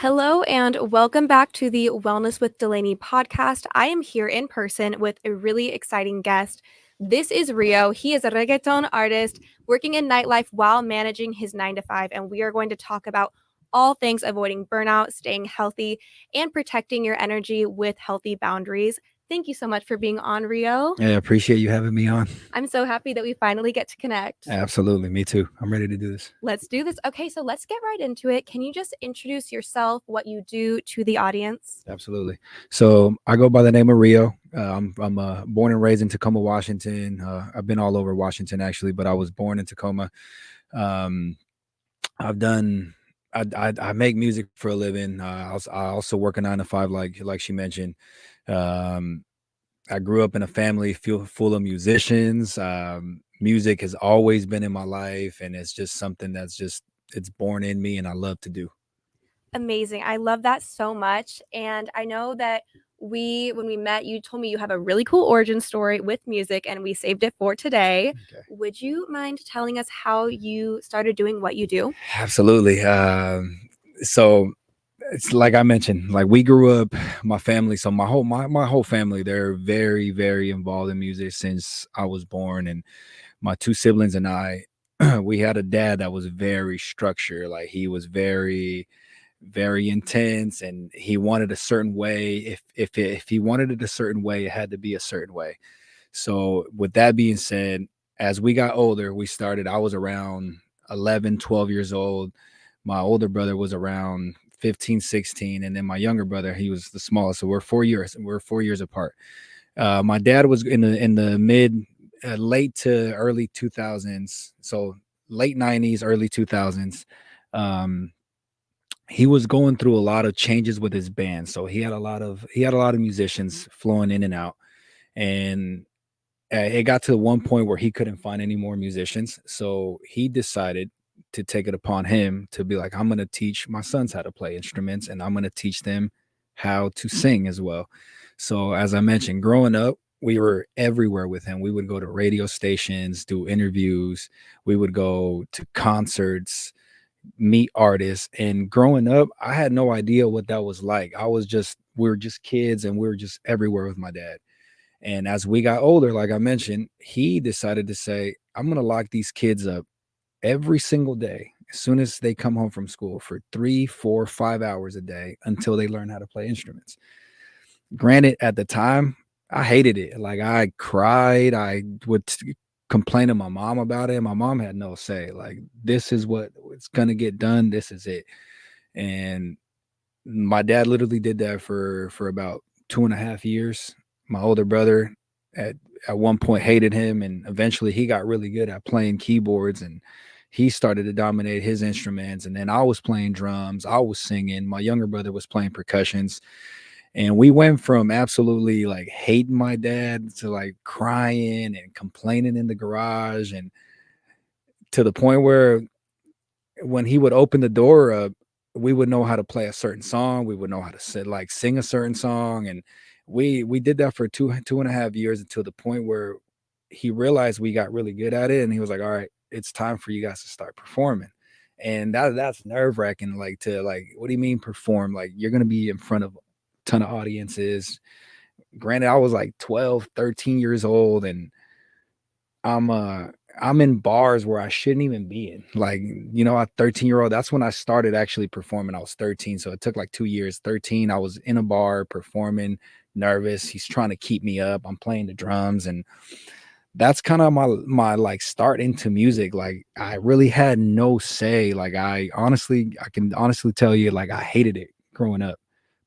Hello and welcome back to the Wellness with Delaney podcast. I am here in person with a really exciting guest. This is Riio. He is a reggaeton artist working in nightlife while managing his 9 to 5, and we are going to talk about all things avoiding burnout, staying healthy, and protecting your energy with healthy boundaries. Thank you so much for being on, Riio. Yeah, I appreciate you having me on. I'm so happy that we finally get to connect. Absolutely. Me too. I'm ready to do this. Let's do this. Okay, so let's get right into it. Can you just introduce yourself, what you do to the audience? Absolutely. So I go by the name of Rio. I'm born and raised in Tacoma, Washington. I've been all over Washington actually, but I was born in Tacoma. Um, I've done. I make music for a living. I also work a 9 to 5, like she mentioned. Um, I grew up in a family full of musicians. Music has always been in my life, and it's just something it's born in me, and I love to do. Amazing. I love that so much. And I know that when we met, you told me you have a really cool origin story with music, and we saved it for today. Okay. Would you mind telling us how you started doing what you do? Absolutely. So it's like I mentioned, like we grew up, my family. So my whole family, they're very involved in music since I was born, and my two siblings and I, we had a dad that was very structured. Like he was very intense, and he wanted a certain way. If he wanted it a certain way, it had to be a certain way. So with that being said, as we got older, we started. I was around 11, 12 years old. My older brother was around 15, 16, and then my younger brother, he was the smallest. So we're 4 years apart. My dad was in the mid late to early 2000s, so late 90s, early 2000s. Um, he was going through a lot of changes with his band, so he had a lot of musicians flowing in and out, and it got to one point where he couldn't find any more musicians, so he decided to take it upon him to be like, I'm going to teach my sons how to play instruments, and I'm going to teach them how to sing as well. So as I mentioned, growing up, we were everywhere with him. We would go to radio stations, do interviews, we would go to concerts, meet artists. And growing up, I had no idea what that was like. We were just kids, and we were just everywhere with my dad. And as we got older, like I mentioned, he decided to say, I'm going to lock these kids up every single day as soon as they come home from school for 3, 4, 5 hours a day until they learn how to play instruments. Granted, at the time, I hated it. Like I cried. I would complain to my mom about it. My mom had no say. Like, this is what's going to get done. This is it. And my dad literally did that for about 2.5 years. My older brother at at one point hated him, and eventually he got really good at playing keyboards, and he started to dominate his instruments. And then I was playing drums, I was singing, my younger brother was playing percussions, and we went from absolutely like hating my dad to like crying and complaining in the garage, and to the point where when he would open the door up, we would know how to play a certain song. We would know how to sing a certain song, and we did that for 2.5 years until the point where he realized we got really good at it, and he was like, "All right, it's time for you guys to start performing." And that's nerve wracking. Like to like, what do you mean perform? Like you're gonna be in front of a ton of audiences. Granted, I was like 12, 13 years old, and I'm uh I'm in bars where I shouldn't even be in. Like, a 13-year-old, that's when I started actually performing. I was 13. So it took like 2 years. 13, I was in a bar performing, nervous. He's trying to keep me up. I'm playing the drums. And that's kind of my like start into music. Like I really had no say. Like I can honestly tell you, like I hated it growing up.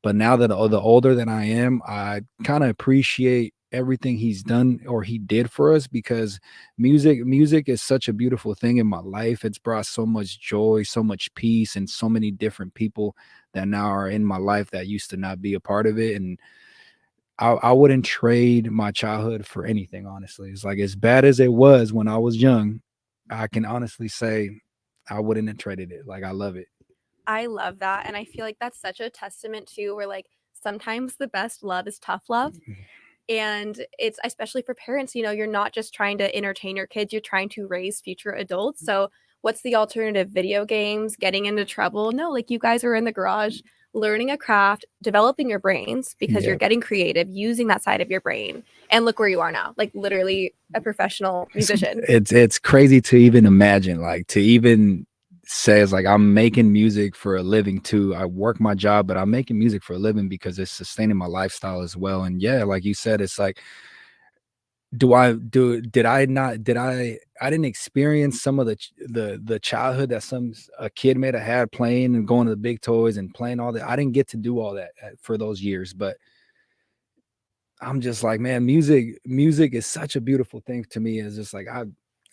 But now that the older that I am, I kind of appreciate everything he's done or he did for us, because music is such a beautiful thing in my life. It's brought so much joy, so much peace, and so many different people that now are in my life that used to not be a part of it. And I wouldn't trade my childhood for anything, honestly. It's like as bad as it was when I was young, I can honestly say I wouldn't have traded it. Like I love it. I love that. And I feel like that's such a testament to where, like, sometimes the best love is tough love. And it's especially for parents, you're not just trying to entertain your kids, you're trying to raise future adults. So, what's the alternative? Video games, getting into trouble? No, like, you guys are in the garage learning a craft, developing your brains because you're Yeah. getting creative, using that side of your brain. And look where you are now, like literally a professional It's musician. it's crazy to even imagine, like to even say it's like I'm making music for a living too. I work my job, but I'm making music for a living because it's sustaining my lifestyle as well. And yeah, like you said, it's like did I not did I didn't experience some of the childhood that a kid may have had playing and going to the big toys and playing all that. I didn't get to do all that for those years, but I'm just like, man, music is such a beautiful thing to me. It's just like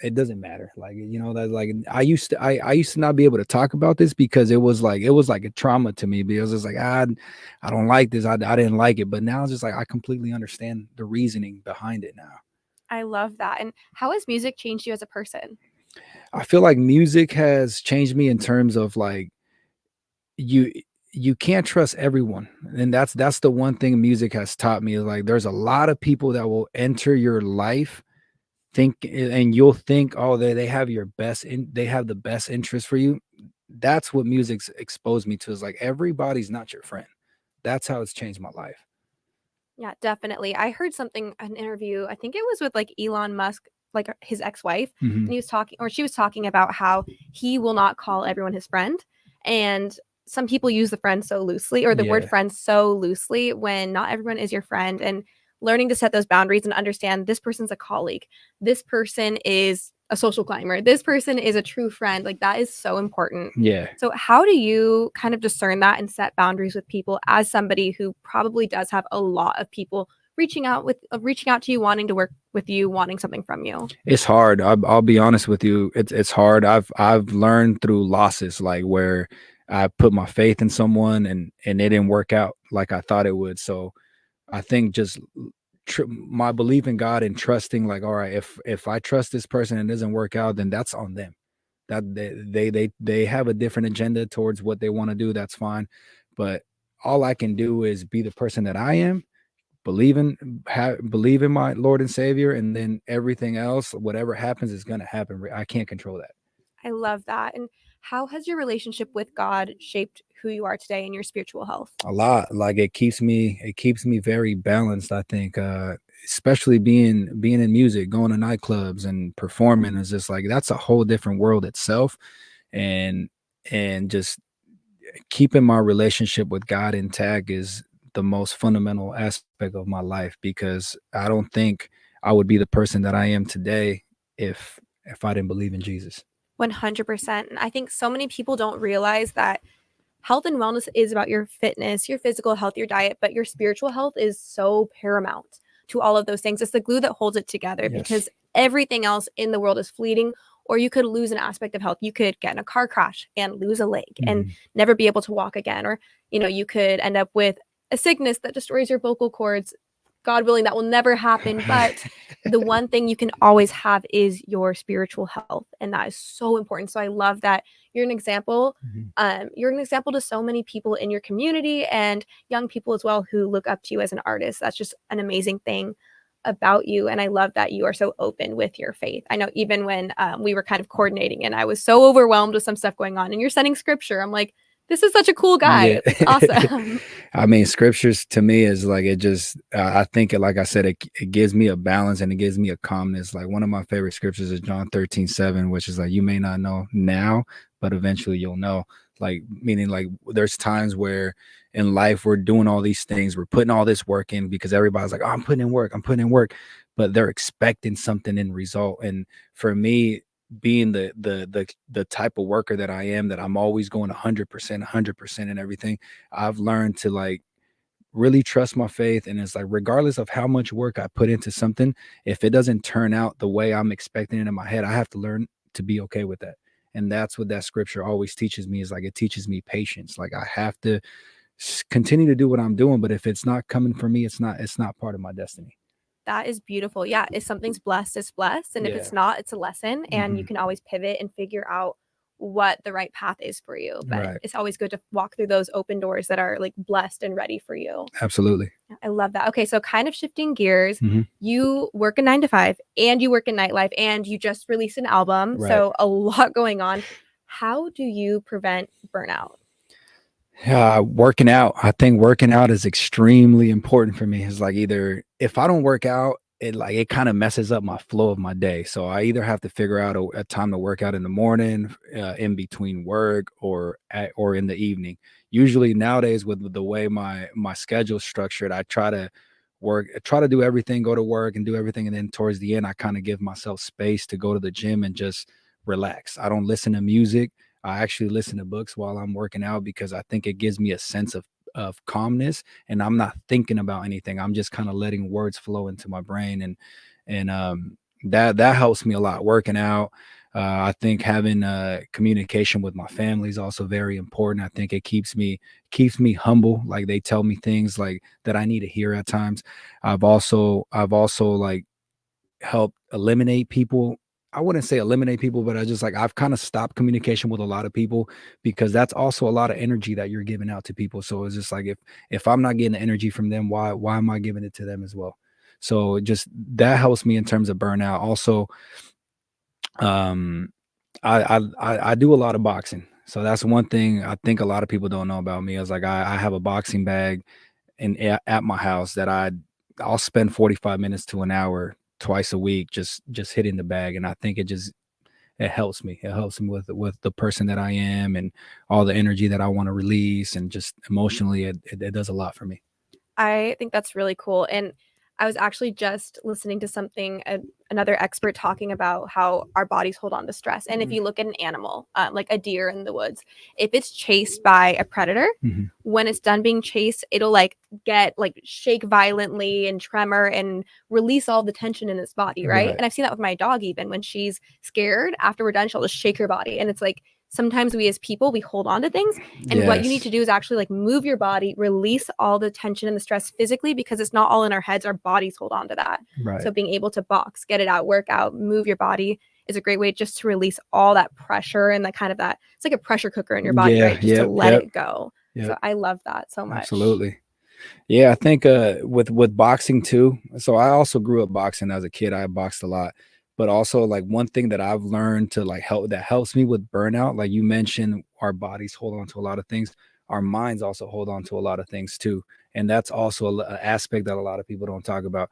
it doesn't matter. Like, that like I used to not be able to talk about this because it was like a trauma to me because it's like I don't like this. I didn't like it. But now it's just like I completely understand the reasoning behind it now. I love that. And how has music changed you as a person? I feel like music has changed me in terms of like you you can't trust everyone, and that's the one thing music has taught me. Like there's a lot of people that will enter your life think and you'll think, oh, they have they have the best interest for you. That's what music's exposed me to, is like everybody's not your friend. That's how it's changed my life. Yeah, definitely. I heard something, an interview, I think it was with like Elon Musk, like his ex-wife, Hmm. and he was talking, or she was talking about how he will not call everyone his friend. And some people use the friend so loosely, or the word Yeah. friend so loosely, when not everyone is your friend. And learning to set those boundaries and understand this person's a colleague, this person is a social climber, this person is a true friend, like that is so important. Yeah. So, how do you kind of discern that and set boundaries with people as somebody who probably does have a lot of people reaching out to you, wanting to work with you, wanting something from you? It's hard. I'll be honest with you. It's hard. I've learned through losses, like where I put my faith in someone and it didn't work out like I thought it would. So I think just my belief in God and trusting, like, all right, if I trust this person and it doesn't work out, then that's on them. That they have a different agenda towards what they want to do. That's fine, but all I can do is be the person that I am, believe in my Lord and Savior, and then everything else, whatever happens, is gonna happen. I can't control that. I love that. And how has your relationship with God shaped who you are today and your spiritual health? A lot. Like it keeps me very balanced. I think, especially being in music, going to nightclubs and performing is just like that's a whole different world itself, and just keeping my relationship with God intact is the most fundamental aspect of my life because I don't think I would be the person that I am today if I didn't believe in Jesus. 100%. And I think so many people don't realize that health and wellness is about your fitness, your physical health, your diet, but your spiritual health is so paramount to all of those things. It's the glue that holds it together Yes. because everything else in the world is fleeting, or you could lose an aspect of health. You could get in a car crash and lose a leg and Mhm. never be able to walk again, or you could end up with a sickness that destroys your vocal cords. God willing, that will never happen, but the one thing you can always have is your spiritual health, and that is so important. So I love that you're an example. Mhm. You're an example to so many people in your community and young people as well who look up to you as an artist. That's just an amazing thing about you, and I love that you are so open with your faith. I know even when we were kind of coordinating and I was so overwhelmed with some stuff going on, and you're sending scripture, I'm like, this is such a cool Yeah. guy. It's awesome. I mean, scriptures to me is like it just. I think it, like I said, it gives me a balance and it gives me a calmness. Like one of my favorite scriptures is John 13:7, which is like, you may not know now, but eventually you'll know. Like meaning, like there's times where in life we're doing all these things, we're putting all this work in because everybody's like, oh, I'm putting in work, but they're expecting something in result. And for me, being the type of worker that I am, that I'm always going 100%, 100% and everything, I've learned to like really trust my faith. And it's like, regardless of how much work I put into something, if it doesn't turn out the way I'm expecting it in my head, I have to learn to be okay with that. And that's what that scripture always teaches me, is like it teaches me patience. Like I have to continue to do what I'm doing, but if it's not coming for me, it's not part of my destiny. That is beautiful. Yeah, if something's blessed, it's blessed. And if Yeah. it's not, it's a lesson. And you Hmm. can always pivot and figure out what the right path is for you. But Right. it's always good to walk through those open doors that are like blessed and ready for you. Absolutely. Yeah, I love that. Okay, so kind of shifting gears, Hmm. you work a 9 to 5 and you work in nightlife and you just released an album. Right. So a lot going on. How do you prevent burnout? Working out. I think working out is extremely important for me. It's like either if I don't work out, it kind of messes up my flow of my day. So I either have to figure out a time to work out in the morning, in between work, or in the evening. Usually nowadays with the way my schedule's structured, I try to do everything, go to work and do everything, and then towards the end, I kind of give myself space to go to the gym and just relax. I don't listen to music. I actually listen to books while I'm working out because I think it gives me a sense of calmness, and I'm not thinking about anything. I'm just kind of letting words flow into my brain, and that helps me a lot working out. I think having communication with my family is also very important. I think it keeps me humble. Like they tell me things like that I need to hear at times. I've also like help eliminate people. I wouldn't say eliminate people, but I've kind of stopped communication with a lot of people because that's also a lot of energy that you're giving out to people. So it's just like if I'm not getting the energy from them, why am I giving it to them as well? So just that helps me in terms of burnout. Also, um, I do a lot of boxing. So that's one thing I think a lot of people don't know about me. Is like I have a boxing bag at my house that I'll spend 45 minutes to an hour twice a week just hitting the bag, and I think it helps me. It helps me with the person that I am and all the energy that I want to release, and just emotionally it does a lot for me. I think that's really cool. And I was actually just listening to something, another expert talking about how our bodies hold on to stress. And if Mhm. you look at an animal, like a deer in the woods, if it's chased by a predator, Mhm. when it's done being chased, it'll like get like shake violently and tremor and release all the tension in its body, right? Right. And I've seen that with my dog, even when she's scared, after we're done, she'll just shake her body. And it's like, sometimes we as people, we hold on to things, and what you need Yes. to do is actually like move your body, release all the tension and the stress physically, because it's not all in our heads. Our bodies hold on to that. So Right. being able to box, get it out, work out, move your body is a great way just to release all that pressure and that kind of that. It's like a pressure cooker in your body, Yeah. right? Just to Yep. let Yep. it go. So Yep. I love that so much. Absolutely. Yeah, I think with boxing too. So I also grew up boxing as a kid. I boxed a lot. But also like one thing that I've learned to like help that helps me with burnout, like you mentioned, our bodies hold on to a lot of things. Our minds also hold on to a lot of things too. And that's also a aspect that a lot of people don't talk about.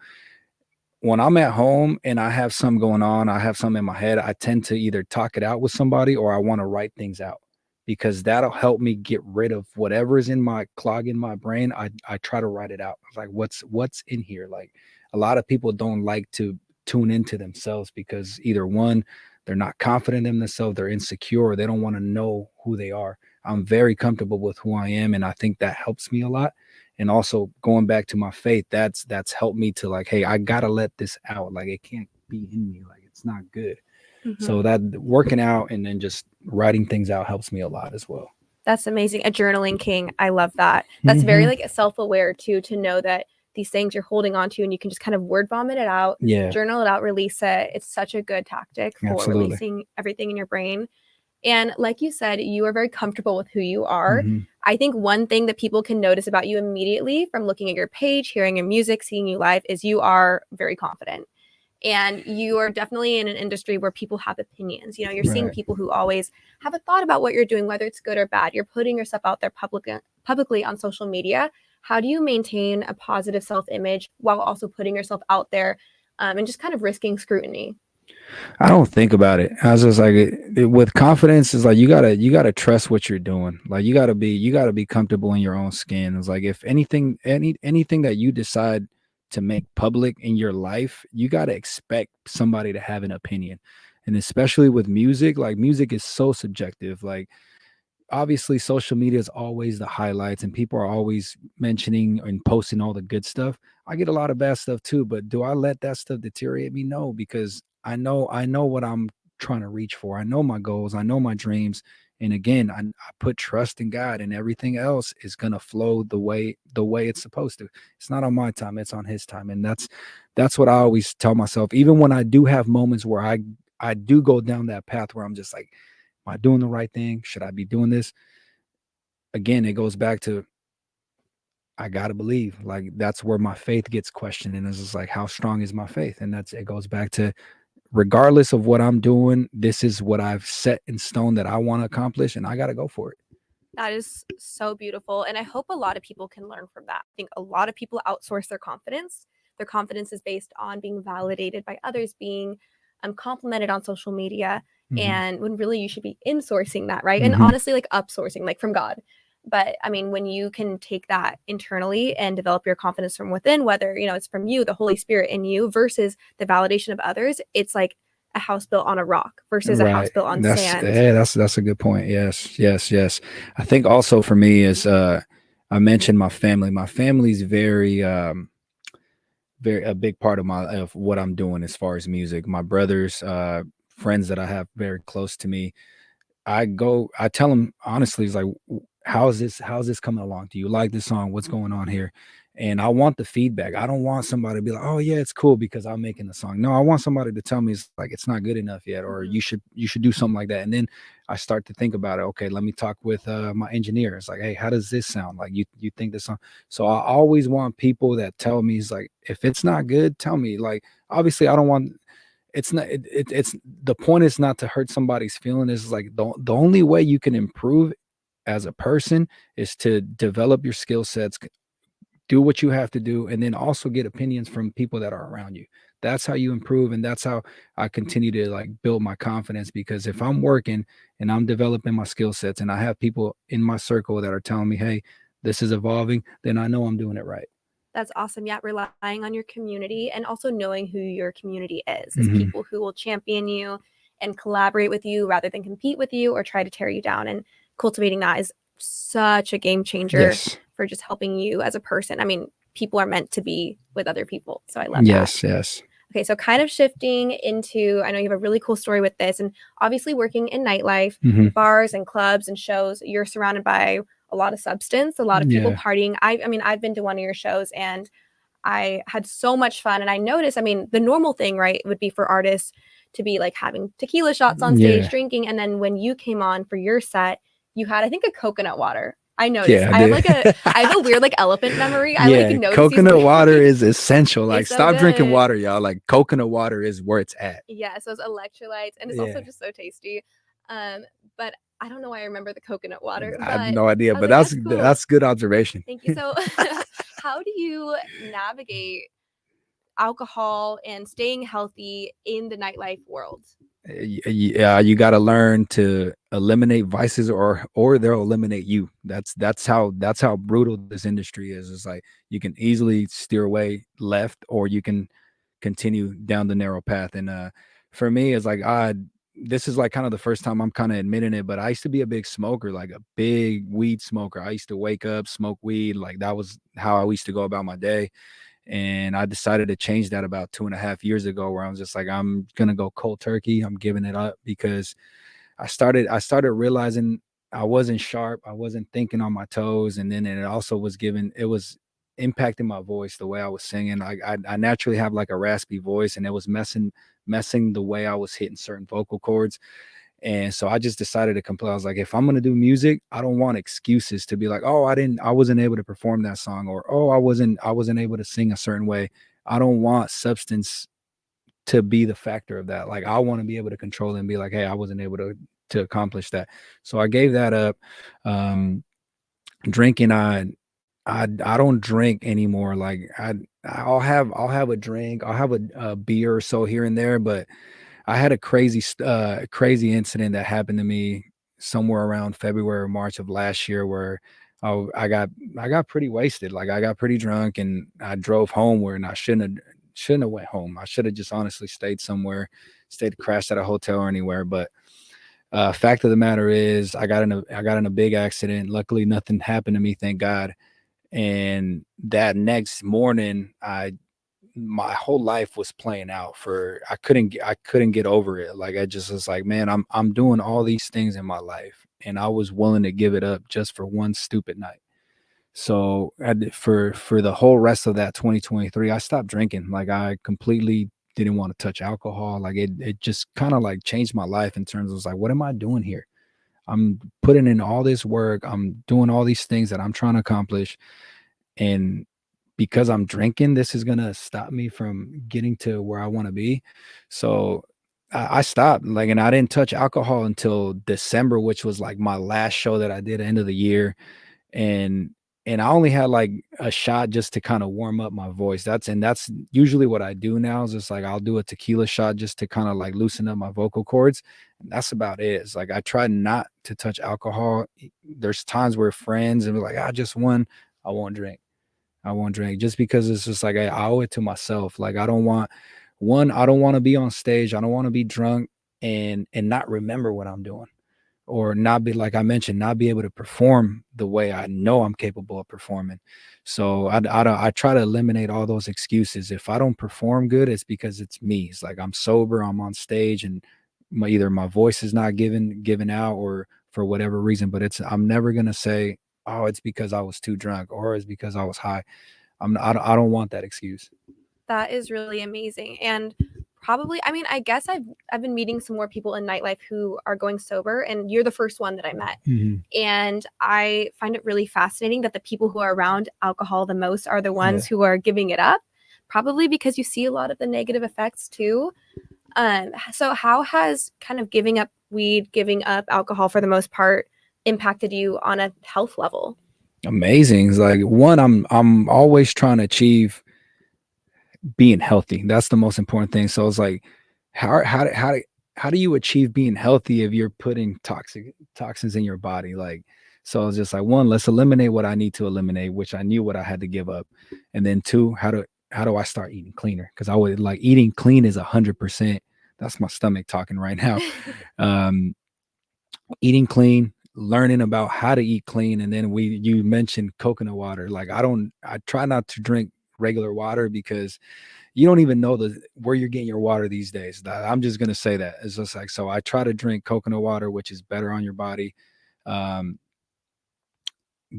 When I'm at home and I have something going on, I have something in my head, I tend to either talk it out with somebody or I want to write things out because that'll help me get rid of whatever is in my clog in my brain. I try to write it out. Like what's in here? Like a lot of people don't like to tune into themselves because either one, they're not confident in themselves, they're insecure, or they don't want to know who they are. I'm very comfortable with who I am, and I think that helps me a lot. And also going back to my faith, that's helped me to like, hey, I gotta let this out. Like it can't be in me. Like it's not good. Mhm. So that working out and then just writing things out helps me a lot as well. That's amazing. A journaling king. I love that. That's very Hmm. like self-aware too, to know that these things you're holding on to and you can just kind of word vomit it out, Yeah, journal it out, release it. It's such a good tactic for absolutely. releasing everything in your brain. And like you said, you are very comfortable with who you are. Hmm. I think one thing that people can notice about you immediately from looking at your page, hearing your music, seeing you live is you are very confident. And you are definitely in an industry where people have opinions. You know, you're seeing Right. people who always have a thought about what you're doing, whether it's good or bad. You're putting yourself out there publicly on social media. How do you maintain a positive self-image while also putting yourself out there, and just kind of risking scrutiny? I don't think about it. I was just like, with confidence, is like you gotta trust what you're doing. Like you gotta be comfortable in your own skin. It's like if anything that you decide to make public in your life, you gotta expect somebody to have an opinion. And especially with music, like music is so subjective. Like obviously social media is always the highlights and people are always mentioning and posting all the good stuff. I get a lot of bad stuff too, but do I let that stuff deteriorate me? No, because I know what I'm trying to reach for. I know my goals, I know my dreams. And again, I put trust in God, and everything else is gonna flow the way it's supposed to. It's not on my time, it's on his time. And that's what I always tell myself. Even when I do have moments where I do go down that path where I'm just like, am I doing the right thing? Should I be doing this? Again, it goes back to I gotta believe. Like that's where my faith gets questioned. And it's just like, how strong is my faith? And it goes back to regardless of what I'm doing, this is what I've set in stone that I want to accomplish, and I gotta go for it. That is so beautiful. And I hope a lot of people can learn from that. I think a lot of people outsource their confidence. Their confidence is based on being validated by others, being complimented on social media. Hmm. And when really you should be insourcing that, right? And Hmm. honestly, like upsourcing, like from God. But I mean, when you can take that internally and develop your confidence from within, whether, it's from you, the Holy Spirit in you versus the validation of others, it's like a house built on a rock versus a house Right. built on That's sand. yeah, that's a good point. Yes, yes, yes. I think also for me is I mentioned my family. My family's very a big part of my of what I'm doing as far as music. My brothers, friends that I have very close to me, I tell them honestly, it's like, how's this coming along? Do you like this song? What's going on here? And I want the feedback. I don't want somebody to be like, oh yeah, it's cool because I'm making the song. No, I want somebody to tell me it's like it's not good enough yet, or Mhm. you should do something like that. And then I start to think about it. Okay, let me talk with my engineer. It's like, hey, how does this sound? Like you think this song? So I always want people that tell me, it's like, if it's not good, tell me. Like obviously I don't want, it's not it's the point is not to hurt somebody's feeling. Is like the only way you can improve as a person is to develop your skill sets, do what you have to do, and then also get opinions from people that are around you. That's how you improve, and that's how I continue to like build my confidence, because if I'm working and I'm developing my skill sets and I have people in my circle that are telling me, hey, this is evolving, then I know I'm doing it right. That's awesome. Yeah, relying on your community and also knowing who your community is Hmm. people who will champion you and collaborate with you rather than compete with you or try to tear you down. And cultivating that is such a game changer Yes. for just helping you as a person. I mean, people are meant to be with other people. So I love that. Yes. Yes. Okay, so kind of shifting into, I know you have a really cool story with this, and obviously working in nightlife, Hmm. bars and clubs and shows, you're surrounded by a lot of substance, a lot of people Yeah. partying. I mean, I've been to one of your shows and I had so much fun. And I noticed, I mean, the normal thing, right, would be for artists to be like having tequila shots on stage, Yeah. drinking. And then when you came on for your set, you had, I think, a coconut water. I noticed. Yeah, I did. I have a weird like elephant memory. I like Yeah, notice these coconut weird. water is essential. Like, It's so stop drinking good. water, y'all. Like, coconut water is where it's at. Yes, those electrolytes, and it's also Yeah, just so tasty. But I don't know why I remember the coconut water, I have but no idea, I was but like, that's cool. that's good observation. Thank you. So, how do you navigate alcohol and staying healthy in the nightlife world? Yeah, you got to learn to eliminate vices, or they'll eliminate you. That's how brutal this industry is. It's like you can easily steer away left, or you can continue down the narrow path. And for me, it's like, this is like kind of the first time I'm kind of admitting it, but I used to be a big smoker, like a big weed smoker. I used to wake up, smoke weed, like that was how I used to go about my day. And I decided to change that about 2.5 years ago, where I was just like, I'm gonna go cold turkey. I'm giving it up, because I started realizing I wasn't sharp. I wasn't thinking on my toes. And then it also was impacting my voice, the way I was singing. I naturally have like a raspy voice, and it was messing the way I was hitting certain vocal cords. And so I just decided to comply. I was like, if I'm gonna do music, I don't want excuses to be like, oh, I wasn't able to perform that song, or oh, I wasn't able to sing a certain way. I don't want substance to be the factor of that. Like, I want to be able to control it and be like, hey, I wasn't able to accomplish that. So I gave that up. Um, Drinking, I don't drink anymore. Like, I'll have a drink, I'll have a beer or so here and there, but I had a crazy incident that happened to me somewhere around February or March of last year, where I got pretty wasted. Like, I got pretty drunk, and I drove home where, and I shouldn't have went home. I should have just honestly stayed somewhere, stayed crashed at a hotel or anywhere. But fact of the matter is, I got in a big accident. Luckily, nothing happened to me, thank God. And that next morning, my whole life was playing out for I couldn't get over it. Like, I just was like, man, I'm doing all these things in my life, and I was willing to give it up just for one stupid night. So for the whole rest of that 2023, I stopped drinking. Like, I completely didn't want to touch alcohol. Like, it just kind of like changed my life in terms of like, what am I doing here? I'm putting in all this work. I'm doing all these things that I'm trying to accomplish, and because I'm drinking, this is gonna stop me from getting to where I want to be. So I stopped, like, and I didn't touch alcohol until December, which was like my last show that I did end of the year. and and I only had like a shot just to kind of warm up my voice. That's usually what I do now is just like I'll do a tequila shot just to kind of like loosen up my vocal cords. And that's about it. It's like I try not to touch alcohol. There's times where friends and be like, I just won, I won't drink. I won't drink just because it's just like I owe it to myself. Like I don't want one, I don't want to be on stage. I don't want to be drunk and not remember what I'm doing or not be like I mentioned, not be able to perform the way I know I'm capable of performing. So I try to eliminate all those excuses. If I don't perform good, it's because it's me. It's like I'm sober, I'm on stage, and either my voice is not given out or for whatever reason. But I'm never gonna say, oh, it's because I was too drunk or it's because I was high. I don't want that excuse. That is really amazing. And probably, I mean, I guess I've been meeting some more people in nightlife who are going sober, and you're the first one that I met. Mhm. And I find it really fascinating that the people who are around alcohol the most are the Yeah. ones who are giving it up, probably because you see a lot of the negative effects too. So how has kind of giving up weed, giving up alcohol for the most part impacted you on a health level? Amazing. It's like one, I'm always trying to achieve being healthy. That's the most important thing. So it's like, how do you achieve being healthy if you're putting toxins in your body? Like, so it's just like one, let's eliminate what I need to eliminate, which I knew what I had to give up, and then two, how do I start eating cleaner? Because I would like eating clean is 100%. That's my stomach talking right now. Um, Eating clean, learning about how to eat clean, and then you mentioned coconut water. Like I try not to drink regular water because you don't even know where you're getting your water these days. I'm just gonna say that it's just like so. I try to drink coconut water, which is better on your body. Um,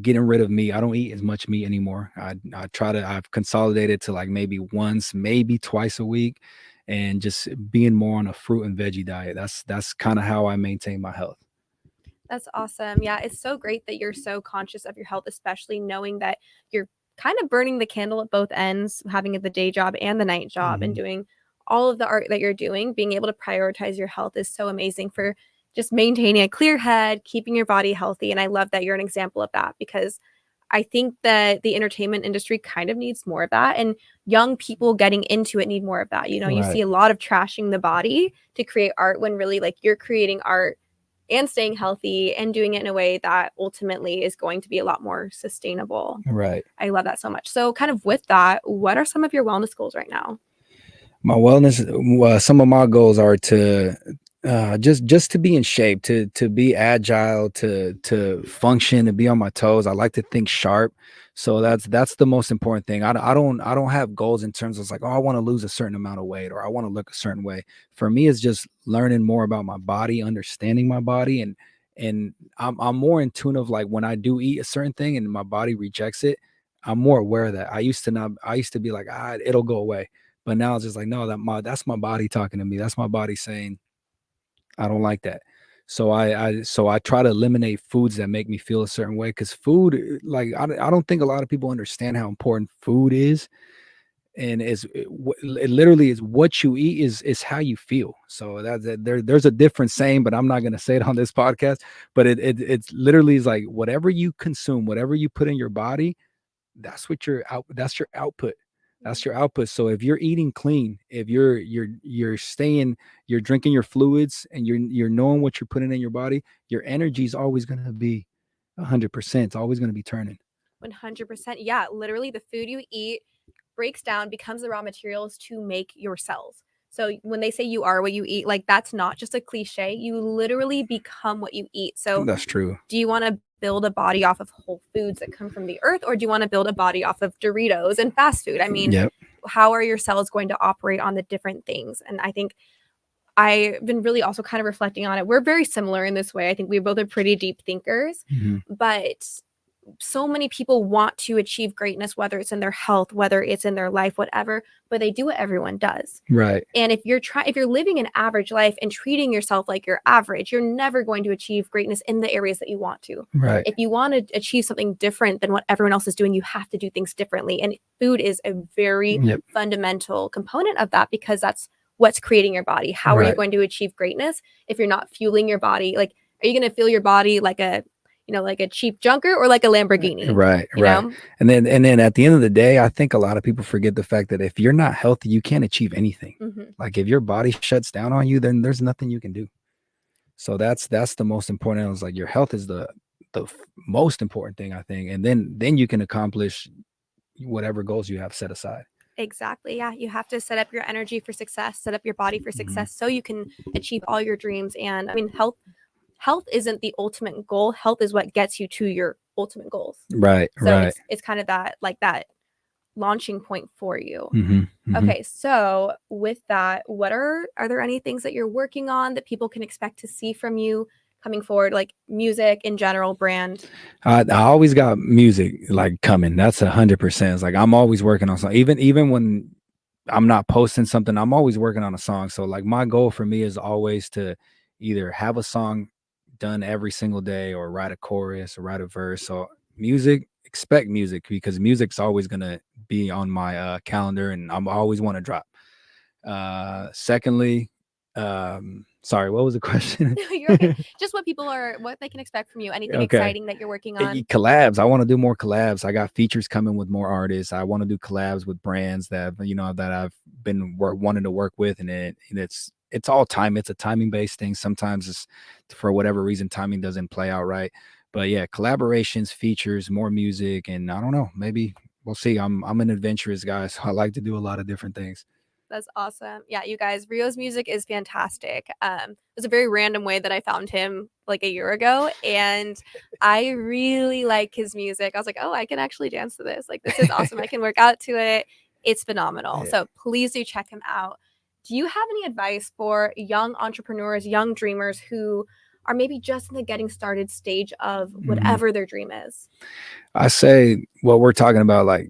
Getting rid of meat. I don't eat as much meat anymore. I've consolidated to like maybe once, maybe twice a week, and just being more on a fruit and veggie diet. That's kind of how I maintain my health. That's awesome. Yeah, it's so great that you're so conscious of your health, especially knowing that you're kind of burning the candle at both ends, having the day job and the night job and Mhm. doing all of the art that you're doing. Being able to prioritize your health is so amazing for just maintaining a clear head, keeping your body healthy. And I love that you're an example of that because I think that the entertainment industry kind of needs more of that. And young people getting into it need more of that. You know, you see Right. a lot of trashing the body to create art when really like you're creating art and staying healthy and doing it in a way that ultimately is going to be a lot more sustainable. Right. I love that so much. So, kind of with that, what are some of your wellness goals right now? My wellness, some of my goals are to just to be in shape, to be agile, to function, to be on my toes. I like to think sharp, so that's the most important thing. I don't have goals in terms of like, oh, I want to lose a certain amount of weight or I want to look a certain way. For me, it's just learning more about my body, understanding my body, and I'm more in tune of like when I do eat a certain thing and my body rejects it. I'm more aware of that. I used to be like, it'll go away, but now it's just like, no, that's my body talking to me. That's my body saying, I don't like that. So I try to eliminate foods that make me feel a certain way because food, like I don't think a lot of people understand how important food is, and it literally is what you eat is how you feel. So there's a different saying, but I'm not gonna say it on this podcast. But it's literally is like whatever you consume, whatever you put in your body, that's your output. That's your output. So if you're eating clean, if you're drinking your fluids and you're knowing what you're putting in your body, your energy is always going to be 100%. It's always going to be turning. 100%. Yeah, literally, the food you eat breaks down, becomes the raw materials to make your cells. So when they say you are what you eat, like that's not just a cliche. You literally become what you eat. So That's true. do you want to build a body off of whole foods that come from the earth, or do you want to build a body off of Doritos and fast food? I mean, Yep. how are your cells going to operate on the different things? And I think I've been really also kind of reflecting on it. We're very similar in this way. I think we both are pretty deep thinkers, Mhm. but so many people want to achieve greatness, whether it's in their health, whether it's in their life, whatever, but they do what everyone does. Right. And if you're living an average life and treating yourself like you're average, you're never going to achieve greatness in the areas that you want to. Right. If you want to achieve something different than what everyone else is doing, you have to do things differently. And food is a very Yep. fundamental component of that because that's what's creating your body. How are you Right. going to achieve greatness if you're not fueling your body? Like, are you going to fuel your body like a, like a cheap junker or like a Lamborghini? Right, right. And then at the end of the day, I think a lot of people forget the fact that if you're not healthy, you can't achieve anything. Mm-hmm. Like if your body shuts down on you, then there's nothing you can do. So that's the most important. It's like your health is the most important thing, I think. And then you can accomplish whatever goals you have set aside. Exactly. Yeah. You have to set up your energy for success, set up your body for success so you can achieve all your dreams. And I mean, health isn't the ultimate goal. Health is what gets you to your ultimate goals. Right, So right. it's kind of that launching point for you. Mm-hmm. Okay, so with that, what are there any things that you're working on that people can expect to see from you coming forward, like music in general, brand? I always got music like coming. That's 100%. It's like I'm always working on something. Even when I'm not posting something, I'm always working on a song. So like my goal for me is always to either have a song done every single day or write a chorus or write a verse. So music, expect music because music's always gonna be on my calendar and I'm always want to drop. Secondly, sorry, what was the question? You're okay. Just what they can expect from you. Anything Okay. exciting that you're working on? Collabs. I want to do more collabs. I got features coming with more artists. I want to do collabs with brands that that I've been wanting to work with, and it's all time. It's a timing based thing. Sometimes it's for whatever reason timing doesn't play out right. But yeah, collaborations, features, more music, and I don't know. Maybe we'll see. I'm an adventurous guy, so I like to do a lot of different things. That's awesome. Yeah, you guys, Rio's music is fantastic. It was a very random way that I found him like a year ago, and I really like his music. I was like, oh, I can actually dance to this. Like, this is awesome. I can work out to it. It's phenomenal. Yeah. So please do check him out. Do you have any advice for young entrepreneurs, young dreamers who are maybe just in the getting started stage of whatever their dream is? I say what we're talking about, like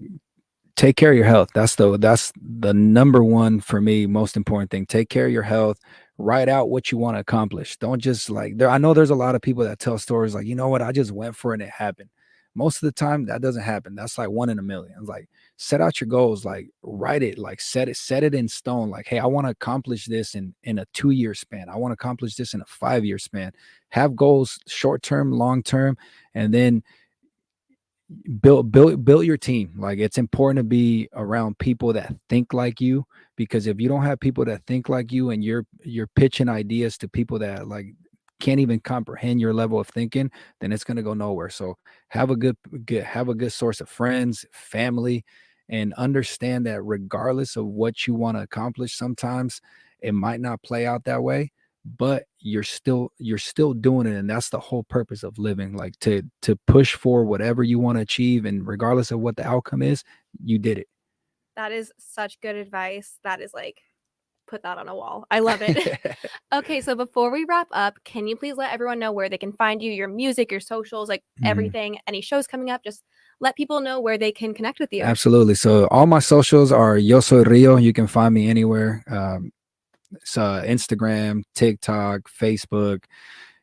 take care of your health. That's the number one for me, most important thing. Take care of your health. Write out what you want to accomplish. Don't just like there. I know there's a lot of people that tell stories like, you know what, I just went for it and it happened. Most of the time that doesn't happen. That's like one in a million. It's like set out your goals, like write it, like set it in stone. Like, hey, I want to accomplish this in a 2 year span. I want to accomplish this in a 5 year span. Have goals short term, long term, and then build your team. Like it's important to be around people that think like you, because if you don't have people that think like you and you're pitching ideas to people that like can't even comprehend your level of thinking, then it's going to go nowhere. So have a good source of friends, family, and understand that regardless of what you want to accomplish, sometimes it might not play out that way, but you're still doing it, and that's the whole purpose of living, like to push for whatever you want to achieve, and regardless of what the outcome is, you did That is such good advice. That is like, put that on a wall. I love it. it. Okay, so before we wrap up, can you please let everyone know where they can find you, your music, your socials, like Mhm. everything, any shows coming up? Just let people know where they can connect with you. Absolutely. So all my socials are Yo Soy Rio. You can find me anywhere. So Instagram, TikTok, Facebook.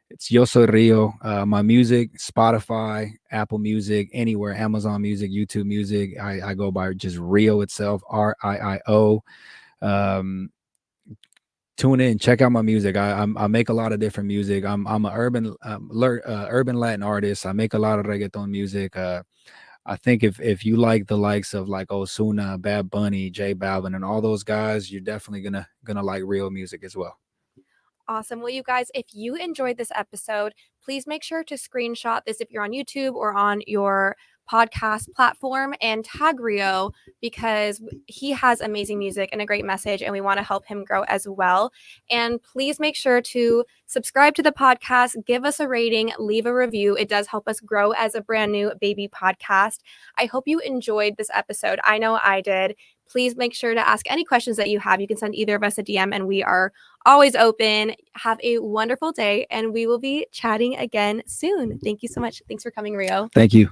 It's Yo Soy Rio. My music, Spotify, Apple Music, anywhere, Amazon Music, YouTube Music. I go by just Rio itself, RIIO. Um, Tune in, check out my music. I make a lot of different music. I'm a urban Latin artist. I make a lot of reggaeton music. I think if you like the likes of like Osuna, Bad Bunny, J Balvin, and all those guys, you're definitely gonna like real music as well. Awesome. Well, you guys, if you enjoyed this episode, please make sure to screenshot this if you're on YouTube or on your podcast platform and tag Rio because he has amazing music and a great message, and we want to help him grow as well. And please make sure to subscribe to the podcast, give us a rating, leave a review. It does help us grow as a brand new baby podcast. I hope you enjoyed this episode. I know I did. Please make sure to ask any questions that you have. You can send either of us a DM, and we are always open. Have a wonderful day, and we will be chatting again soon. Thank you so much. Thanks for coming, Rio. Thank you.